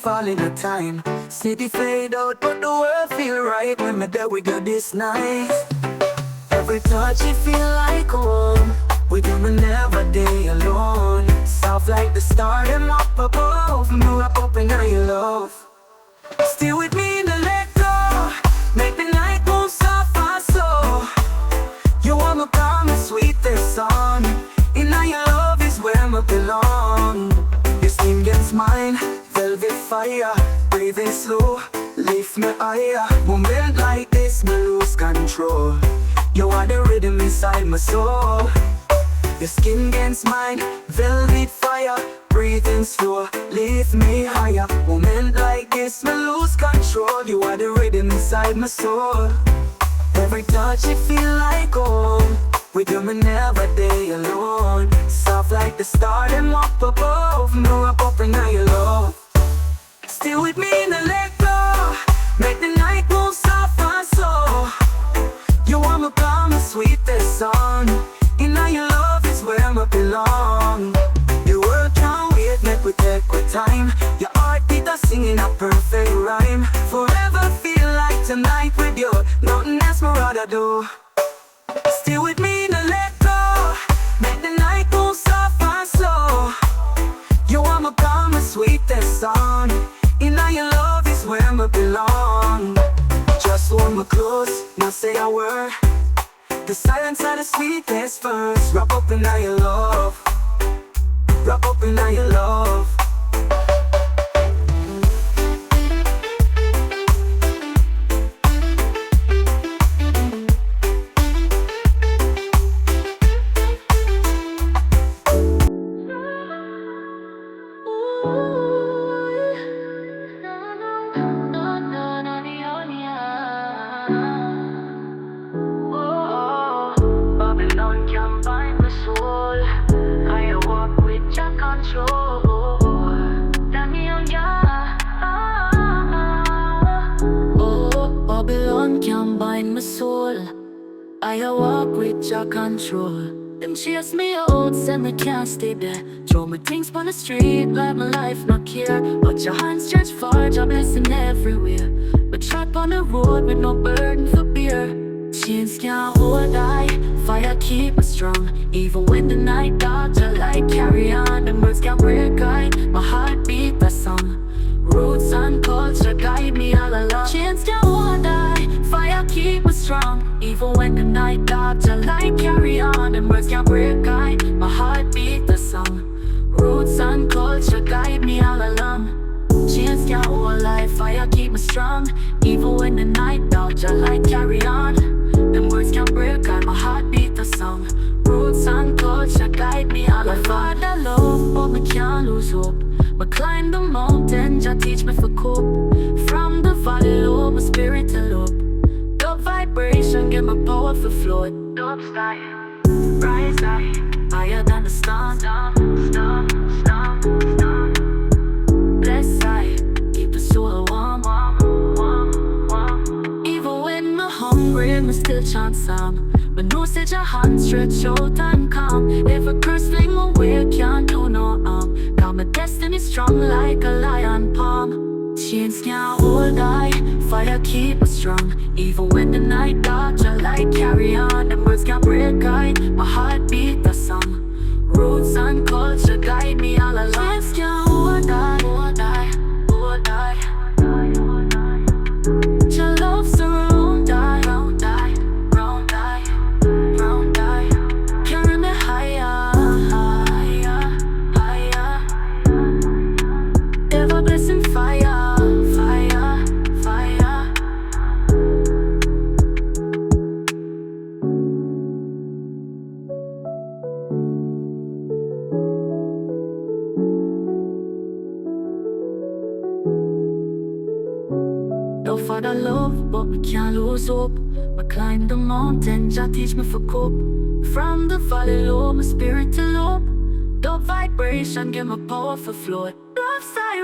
fall in a time. City fade out, but the world feel right when me there we go this night. Every touch it feel like home. We do me never day alone. Soft like the star, them up above. Me wrap up in your love. Stay with me in the let go. Make the night move soft and slow. You want me promise, sweetest song. In your love is where me belong. Your skin against mine, velvet fire. Breathing slow, lift me higher. Moment like this, me lose control. You are the rhythm inside my soul. Your skin against mine, velvet fire. Breathing slow, lift me higher. Moment like this, me lose control. You are the rhythm inside my soul. Every touch it feel like home. With you me never day alone. Soft like the star, them up above. Me wrap up in your love. Stay with me in the let go. Make the night move soft and slow. You want me promise, sweetest song. In your love is where me belong. The world can't wait, make we take with time. Your heartbeat are singing a perfect rhyme. Forever feel like tonight with you. Nothing else me rather do. Stay with me in the let go. Make the night move soft and slow. You want me promise, sweetest song. In your love is where me belong. Just hold me close, not say a word. The silence are the sweetest first. Wrap up in your love. Wrap up in your love. I walk with your control. Them chase me out, say me can't stay there. Throw me things on the street like my life not care. But your hands stretch far, your blessing everywhere. But trapped on the road with no burden for beer. Chains can't hold I, fire keep me strong. Even when the night dark, your light carry on. The birds can't break I, my heart beat the song. Roots and culture guide me all along. Chains can't hold I, fire keep me strong. Even when the night dark, your light carry on. The birds can't break I, my heart beat the song. Roots and culture guide me all along. Chains can't hold I, fire keep me strong. Even when the night dark, your light carry on. The words can't break I, my heart beat the song. Roots and culture guide me all along. My father love, but me can't lose hope. Me climb the mountain, Jah teach me for cope. From the valley low, my spirit to loop. Dub vibration, give me power for float. Dub style, rise high, higher than the storm. Bless I, keep the soul warm. Even when me hungry, me still chant psalm. But no say your hand stretch out and calm. Every curse fling away, can't do no harm. Got my destiny strong like a lion palm. Chains can't hold I, fire keep me strong. Even when the night dark, your light carry on. The words can't break I, my heart beat the song. Roots and culture guide me all along. Chains can't hold I, hold I, hold I. Your love surround I, round I, round I, round I. Carry me higher, higher, higher. Ever blessing fire, fire, fire. No father love, but we can't lose hope. We climb the mountain, Jah teach me for cope. From the valley low, my spirit to low. Dub vibration, give me power for float. Love side